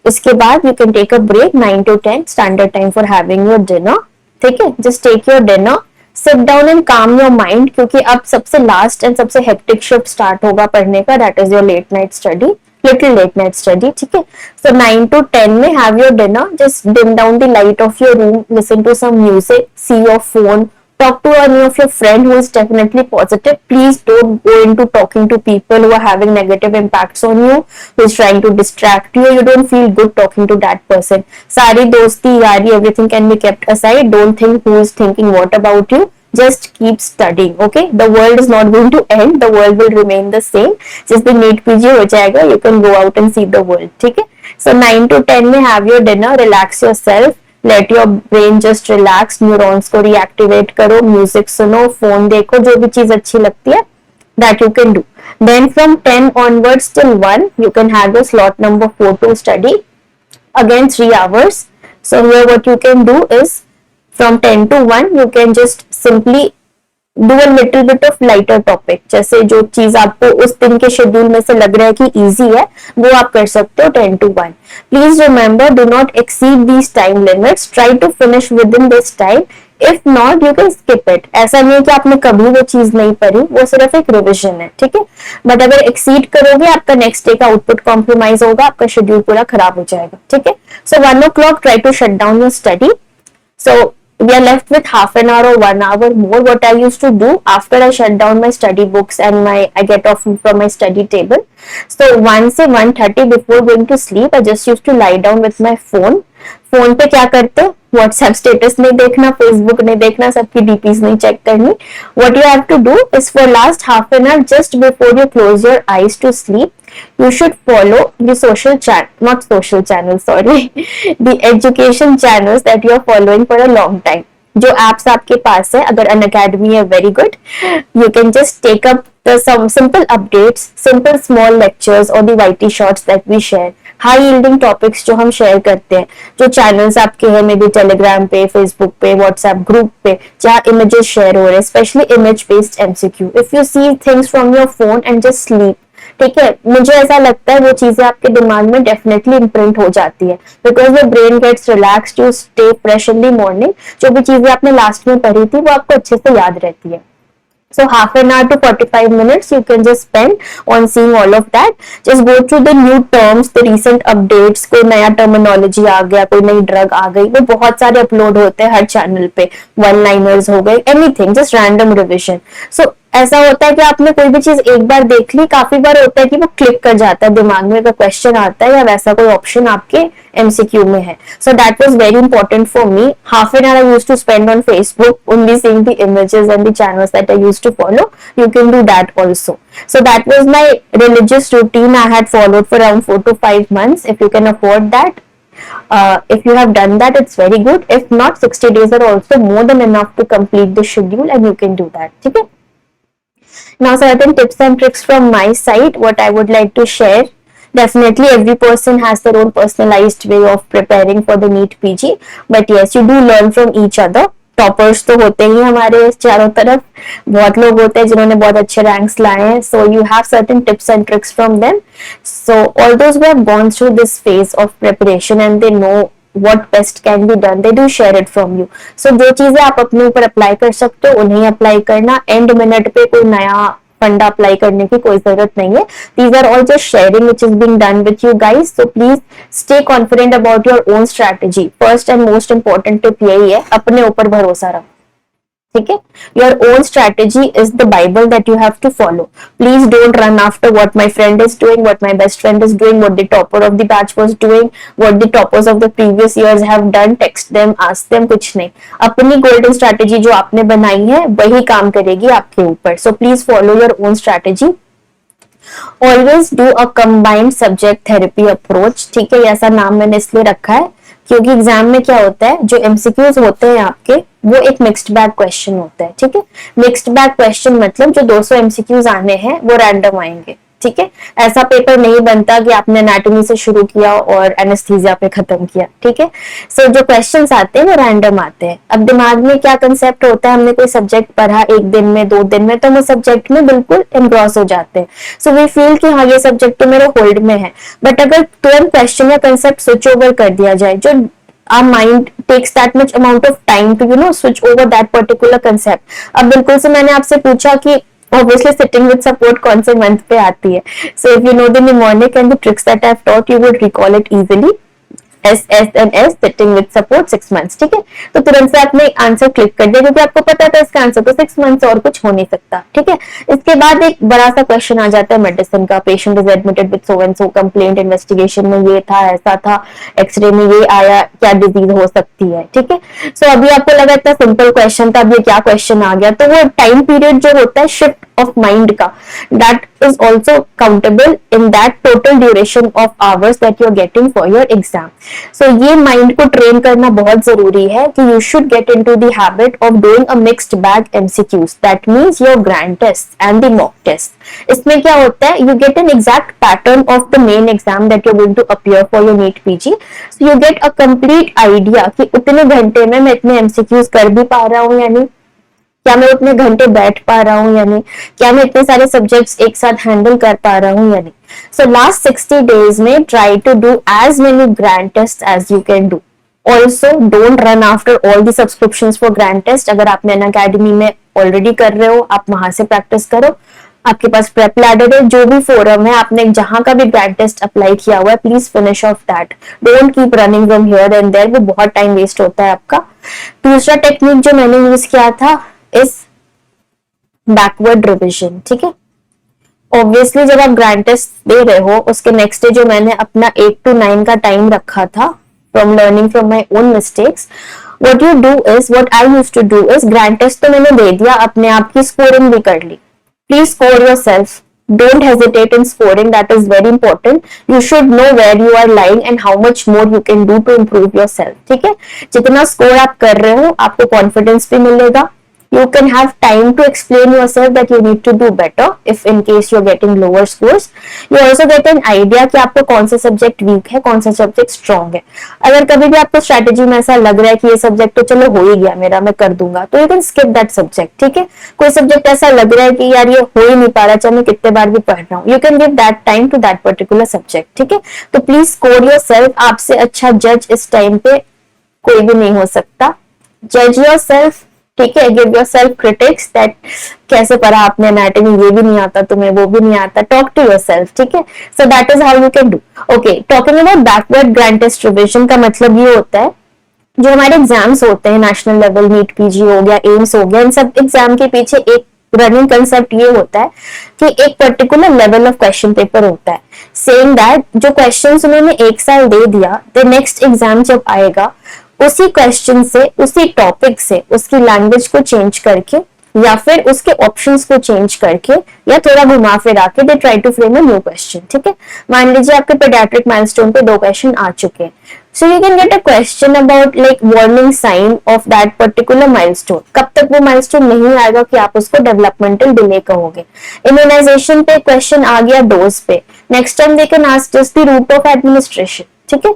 इसके बाद you can take a break. 9 to 10 standard time for having your dinner. ठीक है, just take your dinner. Sit down and calm your mind, क्योंकि अब सबसे लास्ट एंड सबसे हेक्टिक शिफ्ट स्टार्ट होगा पढ़ने का. That is your late night study, little late night study. ठीक है, सो 9 to 10 में have your dinner. Just dim down the light of your room, listen to some music, see your phone, talk to any of your friend who is definitely positive. Please don't go into talking to people who are having negative impacts on you, who is trying to distract you. You don't feel good talking to that person. Sari dosti yari, everything can be kept aside. Don't think who is thinking what about you. Just keep studying. Okay, the world is not going to end. The world will remain the same. Just the NEET PG हो जाएगा. You can go out and see the world. ठीक है, so 9 to 10 में have your dinner. Relax yourself. Let your brain just relax. Neurons को reactivate करो. Music सुनो, phone देखो, जो भी चीज अच्छी लगती है that you can do. Then from 10 onwards till 1 you can have your slot number 4 to study. Again 3 hours. So here what you can do is from 10 to 1 you can just simply do a little bit of lighter topic. जैसे जो चीज आपको उस दिन के schedule में से लग रहा है कि इजी है वो आप कर सकते हो 10 to 1. Please remember, do not exceed these time limits. Try to finish within this time. If not you can skip it. ऐसा नहीं है कि आपने कभी वो चीज नहीं पढ़ी, वो सिर्फ एक रिविजन है, ठीक है। बट अगर एक्सीड करोगे आपका नेक्स्ट डे का आउटपुट कॉम्प्रोमाइज होगा, आपका शेड्यूल पूरा खराब हो जाएगा, ठीक है। So 1 o'clock try to shut down your study. So we are left with half an hour or 1 hour more. What I used to do after I shut down my study books and I get off from my study table. So 1 से 1:30 before going to sleep, I just used to lie down with my phone. Phone पे क्या करते, WhatsApp status नहीं देखना, Facebook नहीं देखना, सबकी DPs नहीं चेक करनी। What you have to do is for last half an hour just before you close your eyes to sleep, you should follow the not social channels, sorry, the education channels that you are following for a long time. जो apps आपके पास है, अगर Unacademy है, very good, you can just take up some simple updates, simple small lectures or the YT shorts that we share, high yielding topics जो हम share करते हैं, जो channels आपके हैं, maybe Telegram पे, Facebook पे, WhatsApp group पे, जहाँ images share हो रहे हैं, especially image based MCQ. If you see things from your phone and just sleep, ठीक है, मुझे ऐसा लगता है वो चीजें आपके दिमाग में डेफिनेटली इम्प्रिंट हो जाती है, because the brain gets relaxed to stay fresh in the morning. जो भी चीजें आपने लास्ट में पढ़ी थी वो आपको अच्छे से याद रहती है। So half an hour to 45 minutes you can just spend on seeing all of that. Just go through the new terms, the recent updates, कोई नया terminology आ गया, कोई नई ड्रग आ गई, वो बहुत सारे अपलोड होते हैं हर चैनल पे, वन लाइनर्स हो गए, एनीथिंग, जस्ट रैंडम रिविजन। सो ऐसा होता है कि आपने कोई भी चीज एक बार देख ली, काफी बार होता है कि वो क्लिक कर जाता है दिमाग में, अगर क्वेश्चन आता है या वैसा कोई ऑप्शन आपके MCQ में है। So that was very important for me. Half an hour I used to spend on Facebook only seeing the images and the channels that I used to follow. You can do that also. So that was my religious routine I had followed for around 4 to 5 months. If you can afford that, if you have done that, it's very good. If not, 60 days are also more than enough to complete the schedule, and you can do that. Okay? Now certain tips and tricks from my side, what I would like to share. Definitely every person has their own personalized way of preparing for the NEET PG, but yes, you do learn from each other. Toppers तो होते ही हमारे चारों तरफ, बहुत लोग होते हैं जिन्होंने बहुत अच्छे रैंक्स लाए हैं, so you have certain tips and tricks from them. So all those who have gone through this phase of preparation and they know what best can be done, they do share it from you. So जो चीजें आप अपने ऊपर apply कर सकते हो उन्हें apply करना, एंड मिनट पे कोई नया फंडा अप्लाई करने की कोई जरूरत नहीं है। These are all just sharing which is being done with you guys, so please stay confident about your own strategy. First and most important tip यही है, अपने ऊपर भरोसा रखो, ठीक है। Your own strategy is the Bible that you have to follow. Please don't run after what my friend is doing, what my best friend is doing, what the topper of the batch was doing, what the toppers of the previous years have done, text them, ask them, कुछ नहीं। अपनी golden strategy जो आपने बनाई है वही काम करेगी आपके ऊपर। So please follow your own strategy. Always do a combined subject therapy approach, ठीक है। ऐसा नाम मैंने इसलिए रखा है क्योंकि एग्जाम में क्या होता है, जो MCQs होते हैं आपके वो एक मिक्स्ड बैग क्वेश्चन होता है, ठीक है। मिक्स्ड बैग क्वेश्चन मतलब जो 200 MCQs आने हैं वो रैंडम आएंगे, ठीक है। ऐसा पेपर नहीं बनता कि आपने एनाटॉमी से शुरू किया और एनेस्थीसिया पे खत्म किया, ठीक है। सो जो क्वेश्चंस आते हैं वो रैंडम आते हैं। अब दिमाग में क्या कंसेप्ट होता है, हमने कोई सब्जेक्ट पढ़ा 1 दिन में 2 दिन में, तो हम उस सब्जेक्ट में बिल्कुल एनग्रॉस हो जाते हैं। सो वी फील कि हाँ ये सब्जेक्ट तो मेरे होल्ड में है, बट अगर तुरंत क्वेश्चन या कंसेप्ट स्विच ओवर कर दिया जाए, जो our mind takes that much amount of time to switch over that particular concept. अब बिल्कुल से मैंने आपसे पूछा कि obviously sitting with support कौन से मंथ पे आती है, so if you know the mnemonic and the tricks that I've taught, you would recall it easily. SSNS sitting with support 6 months, ठीक है। तो तुरंत से आपने आंसर क्लिक कर दिया क्योंकि आपको पता था इसका आंसर तो 6 months और कुछ हो नहीं सकता, ठीक है। इसके बाद एक बड़ा सा क्वेश्चन आ जाता है मेडिसिन का, patient is admitted with so and so, complaint investigation में ये था, ऐसा था, एक्सरे में ये आया, क्या डिजीज हो सकती है, ठीक है। सो अभी आपको लगा इतना सिंपल क्वेश्चन था, अब ये क्या क्वेश्चन आ गया, तो वो टाइम पीरियड जो होता है शिफ्ट ऑफ माइंड का, that is also countable in that total duration of hours that you are getting for your exam. So ये माइंड को ट्रेन करना बहुत जरूरी है कि you should get into the habit of doing a mixed bag MCQs. That means your grand tests and the mock tests. इसमें क्या होता है, you get an exact pattern of the main exam that you're going to appear for your NEET PG. So you get a complete idea कि उतने घंटे में मैं इतने MCQs कर भी पा रहा हूँ या नहीं, क्या मैं उतने घंटे बैठ पा रहा हूँ या नहीं, क्या मैं इतने सारे सब्जेक्ट्स एक साथ हैंडल कर पा रहा हूँ या नहीं। सो लास्ट 60 days में try to do as many grand test as you can do, also don't run after all the subscription for grand test. अगर आप नैन अकेडमी में ऑलरेडी कर रहे हो, आप वहां से प्रैक्टिस करो। आपके पास प्रेप लैडर है, जो भी फोरम है, आपने जहां का भी ग्रैंड टेस्ट अप्लाई किया हुआ है, please finish off that. Don't keep running from here and there, वो बहुत टाइम वेस्ट होता है आपका। दूसरा टेक्निक जो मैंने यूज किया था इस बैकवर्ड रिविजन। ठीक है, ऑब्वियसली जब आप ग्रैंड टेस्ट दे रहे हो, उसके नेक्स्ट डे जो मैंने अपना 8 to 9 का टाइम रखा था from learning from my own mistakes, what you do is, what I used to do is, grand test तो मैंने दे दिया, अपने आप की स्कोरिंग भी कर ली। Please score yourself, don't hesitate in scoring, that is very important. You should know where you are lying and how much more you can do to improve yourself. ठीक है, जितना स्कोर आप कर रहे हो, आपको कॉन्फिडेंस भी मिलेगा। You can have time to explain yourself that you need to do better if in case you're getting lower scores. You also get an idea कि आपको कौन सा सब्जेक्ट वीक है, कौन सा सब्जेक्ट स्ट्रॉन्ग है। अगर कभी भी आपको स्ट्रेटेजी में ऐसा लग रहा है कि ये सब्जेक्ट तो चलो हो ही गया मेरा, मैं कर दूंगा, तो you can skip that subject. ठीक है, कोई सब्जेक्ट ऐसा लग रहा है कि यार ये हो ही नहीं पा रहा, चाहे मैं कितने बार भी पढ़ रहा हूँ, you can give that time to that particular subject. ठीक है, तो प्लीज स्कोर योर सेल्फ। आपसे अच्छा जज इस टाइम पे कोई भी नहीं हो सकता। जज योर सेल्फ। ठीक है, give your self critics that कैसे पढ़ा आपने एनाटॉमी, ये भी नहीं आता तुम्हें, वो भी नहीं आता। Talk to your self. ठीक है, so that is how you can do. Okay, talking about backward grand test revision का मतलब ये होता है, जो हमारे एग्जाम्स होते हैं, नेशनल लेवल, नीट पीजी हो गया, एम्स हो गया, इन सब एग्जाम के पीछे एक रनिंग कंसेप्ट ये होता है कि एक particular level of question paper होता है, सेइंग दैट जो क्वेश्चंस उन्होंने एक साल दे दिया, द नेक्स्ट एग्जाम जब आएगा, उसी क्वेश्चन से, उसी टॉपिक से, उसकी लैंग्वेज को चेंज करके या फिर उसके ऑप्शंस को चेंज करके या थोड़ा घुमा फिरा के दे try to frame a new question. ठीक है, मान लीजिए आपके पेडियाट्रिक माइलस्टोन पे 2 क्वेश्चन आ चुके हैं, so you can get a question about like warning sign of that particular milestone. कब तक वो माइलस्टोन नहीं आएगा कि आप उसको डेवलपमेंटल डिले कहोगे। इम्यूनाइजेशन पे क्वेश्चन आ गया डोज पे, next time they can ask just the route of administration. ठीक है,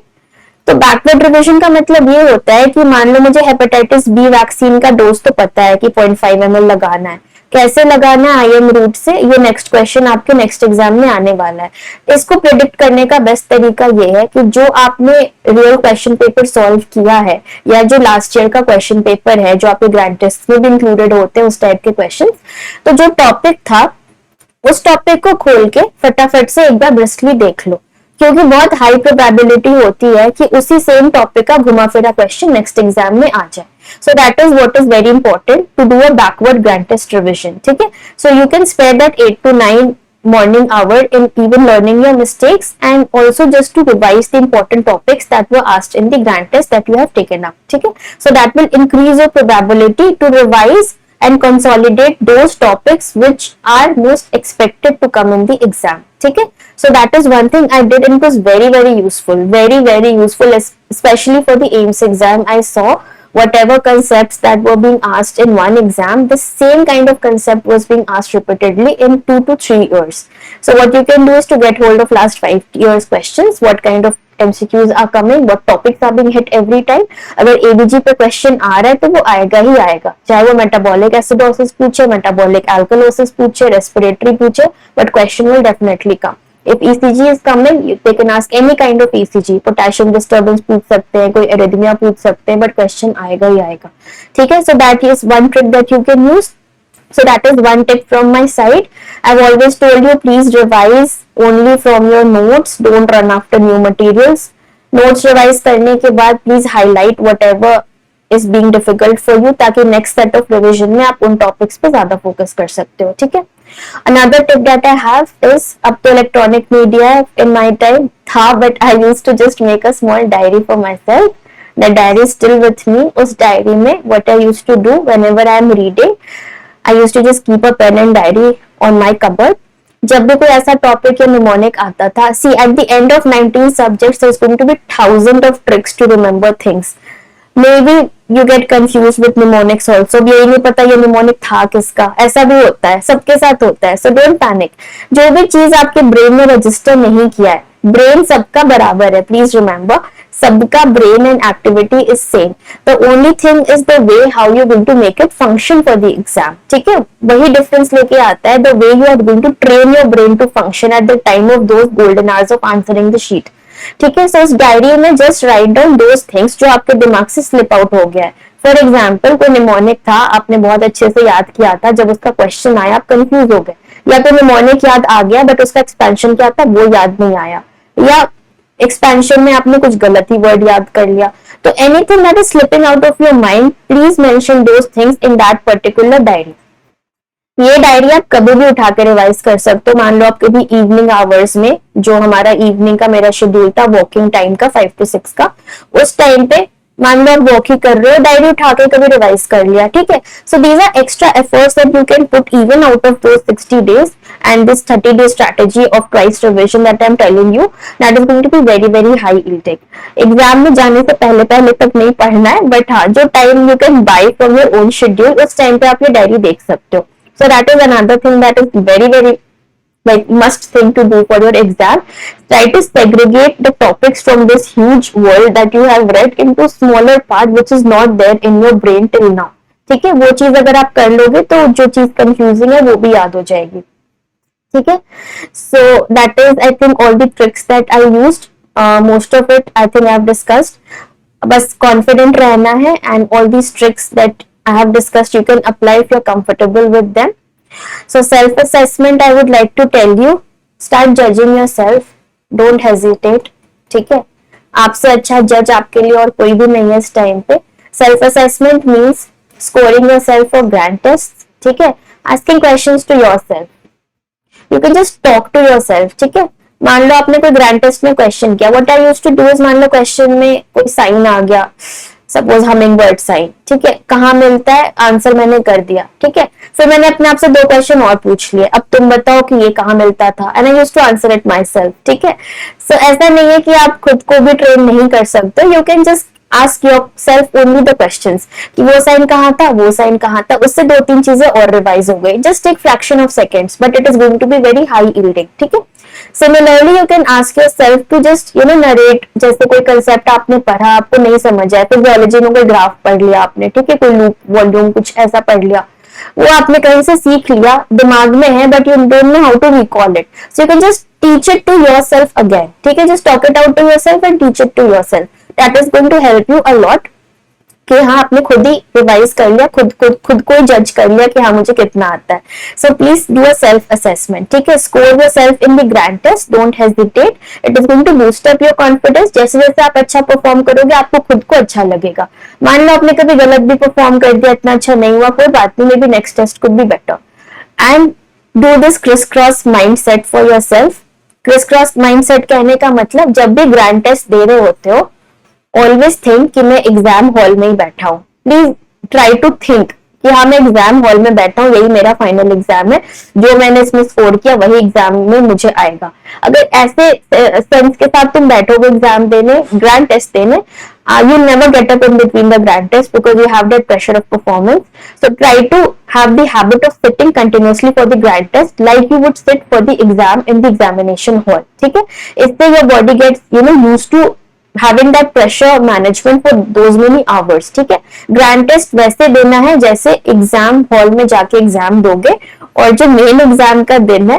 तो बैकवर्ड रिविजन का मतलब ये होता है कि मान लो मुझे हेपेटाइटिस बी वैक्सीन का डोज तो पता है कि 0.5 ml लगाना है, कैसे लगाना है आईएम रूट से, ये नेक्स्ट क्वेश्चन आपके नेक्स्ट एग्जाम में आने वाला है। इसको प्रिडिक्ट करने का बेस्ट तरीका ये है कि जो आपने रियल क्वेश्चन पेपर सॉल्व किया है या जो लास्ट ईयर का क्वेश्चन पेपर है, जो आपके ग्रैंड टेस्ट में भी इंक्लूडेड होते हैं उस टाइप के क्वेश्चन, तो जो टॉपिक था उस टॉपिक को खोल के फटाफट से एक बार ब्रिस्कली देख लो, क्योंकि बहुत हाई प्रोबेबिलिटी होती है कि उसी सेम टॉपिक का घुमा फिरा क्वेश्चन नेक्स्ट एग्जाम में आ जाए। So that is what is very important to do a backward grand test revision. ठीक है, so you can spare that 8 to 9 morning hour in even learning your mistakes and also just to revise the important topics that were asked in the grand test that you have taken up. ठीक है, so that will increase your probability to revise and consolidate those topics which are most expected to come in the exam. ठीक है, so that is one thing I did and it was very useful, very useful, especially for the AIMS exam. I saw whatever concepts that were being asked in one exam, the same kind of concept was being asked repeatedly in 2 to 3 years. So what you can do is to get hold of last 5 years questions, what kind of MCQs are coming, what topics are being hit every time. अगर ABG पे question आ रहा है तो वो आएगा ही आएगा, चाहे वो मेटाबॉलिक एसिडोसिस पूछे, मेटाबॉलिक एल्कलोसिस पूछे, रेस्पिरेटरी पूछे, but question will definitely come. If ECG is coming, they can ask any kind of ECG, potassium disturbance पूछ सकते हैं, कोई arrhythmia पूछ सकते हैं, but question आएगा ही आएगा. ठीक है, so that is one trick that you can use. So that is one tip from my side. I've always told you, please revise only from your notes. Don't run after new materials. Notes revise करने के बाद please highlight whatever is being difficult for you, ताकि next set of revision में आप उन topics पे ज़्यादा focus कर सकते हो. ठीक है. Another tip that I have is, अब तो electronic media in my time था, but I used to just make a small diary for myself. The diary is still with me. उस diary में what I used to do whenever I am reading, I used to just keep a pen and diary on my cupboard. जब भी कोई ऐसा topic या mnemonic आता था, see at the end of 19 subjects there's going to be thousands of tricks to remember things. Maybe you get confused with mnemonics also. अब यही नहीं पता ये mnemonic था किसका, ऐसा भी होता है, सबके साथ होता है. So don't panic. जो भी चीज आपके ब्रेन में रजिस्टर नहीं किया है, ब्रेन सबका बराबर है. प्लीज रिमेंबर, सबका brain and activity is same. The only thing is the way how you going to make it function for the exam. ठीक है, वही डिफरेंस लेके आता है the way you are going to train your brain to function at the time of those golden hours of answering the sheet. ठीक है। So उस diary में just write down those things जो आपके दिमाग से स्लिप आउट हो गया है। फॉर एग्जाम्पल कोई निमोनिक था, आपने बहुत अच्छे से याद किया था, जब उसका क्वेश्चन आया आप कंफ्यूज हो गए, या तो निमोनिक याद आ गया बट उसका एक्सपेंशन क्या था वो याद नहीं आया, या एक्सपेंशन में आपने कुछ गलत ही वर्ड याद कर लिया। तो anything that is slipping out of your mind, please mention those things in that particular diary. ये डायरी आप कभी भी उठा के रिवाइज कर सकते हो। मान लो आप कभी इवनिंग आवर्स में, जो हमारा इवनिंग का मेरा शेड्यूल था वॉकिंग टाइम का 5 to 6 का, उस टाइम पे मान लो आप वॉक ही कर रहे हो, डायरी उठा के कभी रिवाइज कर लिया, ठीक है। So these are extra efforts that you can put even out of those 60 days and this 30-day strategy of twice revision that I'm telling you, that is going to be very very high intake. Exam में जाने से पहले पहले तक नहीं पढ़ना है, but हाँ जो time you can buy from your own schedule, उस टाइम पे आप ये डायरी देख सकते हो। So that is another thing that is very very like must thing to do for your exam. Try to segregate the topics from this huge world that you have read into smaller part which is not there in your brain till now. ठीक है, वो चीज अगर आप कर लोगे तो जो चीज कंफ्यूजिंग है वो भी याद हो जाएगी, ठीक है। So that is I think all the tricks that I used. Most of it I think I have discussed. बस confident रहना है and all these tricks that I have discussed you can apply if you're comfortable with them. So self-assessment I would like to tell you, start judging yourself, don't hesitate, ठीक है। आपसे अच्छा जज आपके लिए और कोई भी नहीं है इस टाइम पे। Self-assessment means scoring yourself for grand tests, ठीक है। Asking questions to yourself, you can just talk to yourself, ठीक है। मान लो आपने कोई ग्रैंड टेस्ट में क्वेश्चन किया, what I used to do is, मान लो क्वेश्चन में कोई साइन आ गया, सपोज हमिंग बर्ड साइन, ठीक है, कहाँ मिलता है, आंसर मैंने कर दिया, ठीक है। फिर मैंने अपने आप से 2 क्वेश्चन और पूछ लिए, अब तुम बताओ कि ये कहाँ मिलता था, and I used to answer it my self, ठीक है। सो ऐसा नहीं है कि आप खुद को भी ट्रेन नहीं कर सकते, you can just ask yourself only the questions कि वो साइन कहाँ था, वो साइन कहाँ था, उससे 2-3 चीजें और रिवाइज हो गई, just take fraction of seconds but it is going to be very high yielding, ठीक है। Similarly you can ask yourself to just narrate, जैसे कोई कंसेप्ट आपने पढ़ा, आपको नहीं समझ आया, फिर जियोलॉजी में कोई ग्राफ पढ़ लिया आपने, ठीक है, कोई लूप वॉल्यूम कुछ ऐसा पढ़ लिया, वो आपने कहीं से सीख लिया, दिमाग में है but you don't know how to recall it, so you can just teach it to yourself again, ठीक है, just talk it out to yourself and teach it to yourself, that is going to help you a lot कि हाँ आपने खुद ही revise कर लिया, खुद को जज कर लिया कि हाँ मुझे कितना आता है। So please do a self assessment, ठीक है, score yourself in the grand test, don't hesitate, it is going to boost up your confidence. जैसे जैसे आप अच्छा परफॉर्म करोगे आपको खुद को अच्छा लगेगा। मान लो आपने कभी गलत भी परफॉर्म कर दिया, इतना अच्छा नहीं हुआ, कोई बात नहीं, maybe next test could be better, and do this criss cross mind set for your self. Criss cross mind set कहने का मतलब जब भी ग्रैंड टेस्ट दे रहे होते हो ऑलवेज थिंक कि मैं एग्जाम हॉल में ही बैठा हूँ। प्लीज ट्राई टू थिंक कि हाँ मैं एग्जाम हॉल में बैठा हूँ, यही मेरा फाइनल एग्जाम है, जो मैंने इसमें स्कोर किया वही एग्जाम में मुझे आएगा। अगर ऐसे सेंस के साथ तुम बैठोगे एग्जाम देने, ग्रैंड टेस्ट देने, you never get up in between the grand test because you have that pressure of performance. So try to have the habit of sitting continuously for the grand test like you would sit for the exam in the examination hall, ठीक है। इससे your body gets used to having that pressure management for those many hours, ठीक है। Grand test वैसे देना है जैसे exam hall में जाके एग्जाम दोगे, और जो मेन एग्जाम का दिन है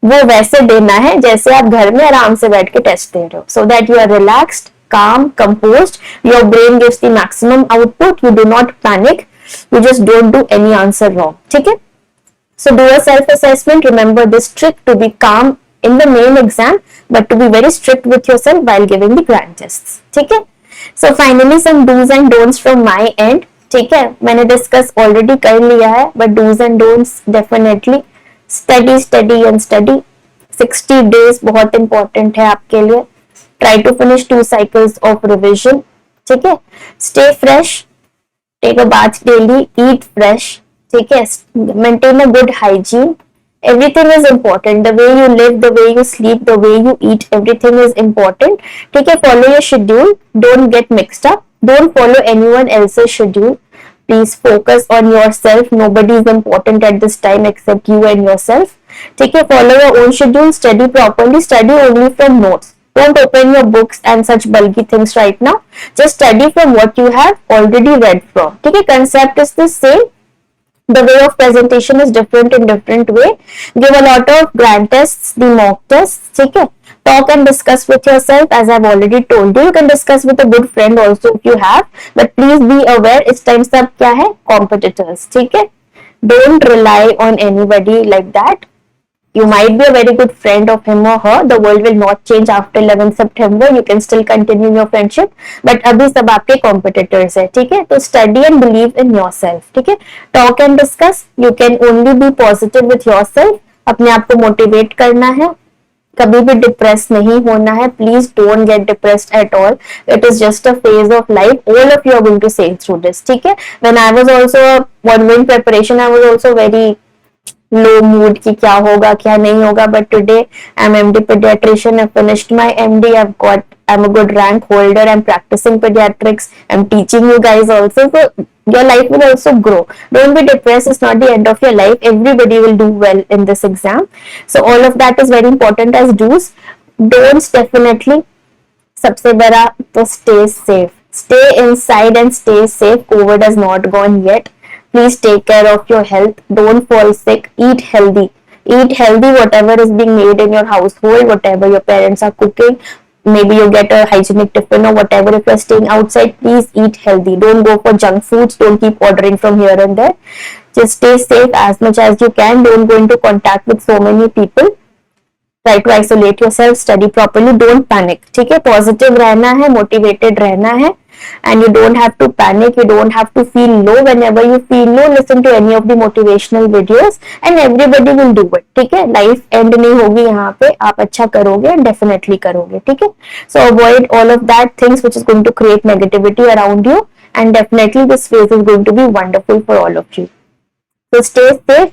वो वैसे देना है जैसे आप घर में आराम से बैठ के टेस्ट दे रहे हो, so that you are relaxed, calm, composed, your brain gives the maximum output, you do not panic, you just don't do any answer wrong, ठीक है। So do a self assessment, remember this trick to be calm in the main exam but to be very strict with yourself while giving the grand tests, ठीक है। So finally some do's and don'ts from my end, ठीक है, मैंने discuss already कर लिया है but do's and don'ts definitely study study and study, 60 days बहुत important है आपके लिए, try to finish 2 cycles of revision, ठीक है, stay fresh, take a bath daily, eat fresh, ठीक है, maintain a good hygiene, everything is important, the way you live, the way you sleep, the way you eat, everything is important, ठीक है, follow your schedule, don't get mixed up, don't follow anyone else's schedule, please focus on yourself, nobody is important at this time except you and yourself, ठीक है, follow your own schedule, study properly, study only from notes, don't open your books and such bulky things right now, just study from what you have already read from, ठीक है, concept is the same, the way of presentation is different in different way, give a lot of grand tests, the mock tests, ठीक है, Talk and discuss with yourself, as I've already told you. You can discuss with a good friend also if you have, but please be aware इस time सब क्या है, competitors, ठीक है. Don't rely on anybody like that. You might be a very good friend of him or her. The world will not change after 11th September. You can still continue your friendship. But अभी सब आपके competitors है, ठीक है. तो study and believe in yourself, ठीक है. Talk and discuss. You can only be positive with yourself. अपने आप को motivate करना है. कभी भी डिप्रेस नहीं होना है. Please don't get depressed at all. It is just a phase of life. All of you are going to sail through this, ठीक है. When I was also one preparation, I was also very low mood की क्या होगा क्या नहीं होगा, but today I am MD pediatrician. I finished my MD. I'm a good rank holder. I'm practicing pediatrics. I'm teaching you guys also. So your life will also grow. Don't be depressed. It's not the end of your life. Everybody will do well in this exam. So all of that is very important as do's. Don'ts definitely. सबसे बड़ा तो stay safe. Stay inside and stay safe. COVID has not gone yet. Please take care of your health. Don't fall sick. Eat healthy. Eat healthy, whatever is being made in your household, whatever your parents are cooking. Maybe you get a hygienic tiffin or whatever. If you're staying outside, please eat healthy. Don't go for junk foods. Don't keep ordering from here and there. Just stay safe as much as you can. Don't go into contact with so many people. Try to isolate yourself. Study properly. Don't panic. ठीक है. Positive रहना है. Motivated रहना है. And you don't have to panic. You don't have to feel low. Whenever you feel low, listen to any of the motivational videos and everybody will do it. ठीक है. Life end नहीं होगी यहाँ पे. आप अच्छा करोगे and definitely करोगे. ठीक है. So avoid all of that things which is going to create negativity around you, and definitely this phase is going to be wonderful for all of you. So stay safe.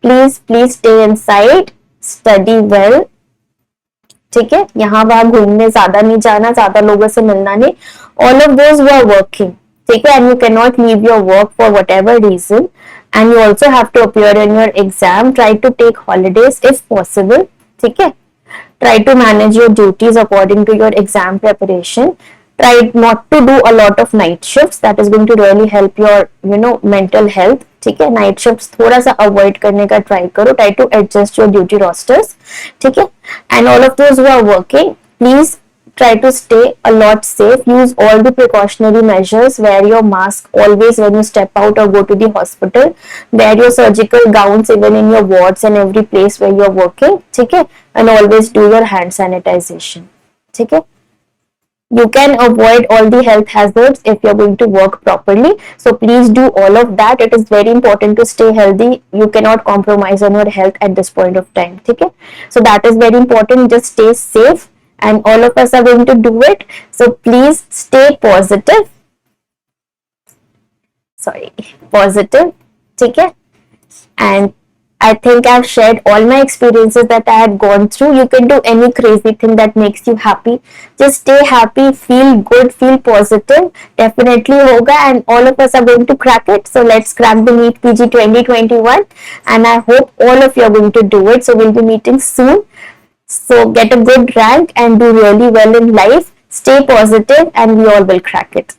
Please stay inside. Study well. ठीक है. यहाँ वहां घूमने ज्यादा नहीं जाना, ज्यादा लोगों से मिलना नहीं. All of those who are working, ठीक है, and you cannot leave your work for whatever reason, and you also have to appear in your exam. Try to take holidays if possible. ठीक है. Try to manage your duties according to your exam preparation. Try not to do a lot of night shifts. That is going to really help your mental health. ठीक है. Night shifts थोड़ा सा avoid करने का try करो. Try to adjust your duty rosters. ठीक है. And all of those who are working, please try to stay a lot safe. Use all the precautionary measures. Wear your mask always when you step out or go to the hospital. Wear your surgical gowns even in your wards and every place where you are working. ठीक है. And always do your hand sanitization. ठीक है. You can avoid all the health hazards if you're going to work properly. So please do all of that. It is very important to stay healthy. You cannot compromise on your health at this point of time. Okay? So that is very important. Just stay safe, and all of us are going to do it. So please stay positive. Positive. Okay? And I think I've shared all my experiences that I had gone through. You can do any crazy thing that makes you happy. Just stay happy, feel good, feel positive. Definitely hoga, and all of us are going to crack it. So let's crack the NEET PG 2021, and I hope all of you are going to do it. So we'll be meeting soon. So get a good rank and do really well in life. Stay positive, and we all will crack it.